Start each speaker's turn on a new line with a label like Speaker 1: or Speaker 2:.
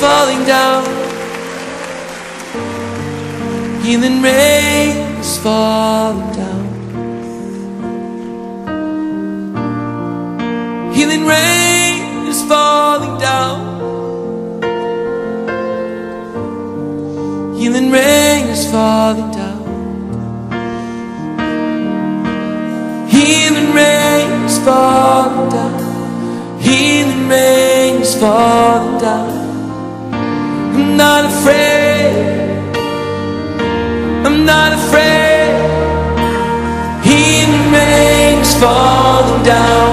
Speaker 1: falling down. Healing rain is falling down. Healing rain is falling down. Healing rain is falling down. Healing rain is falling down. Healing rain is falling down. I'm not afraid. I'm not afraid. Healing rain is falling down.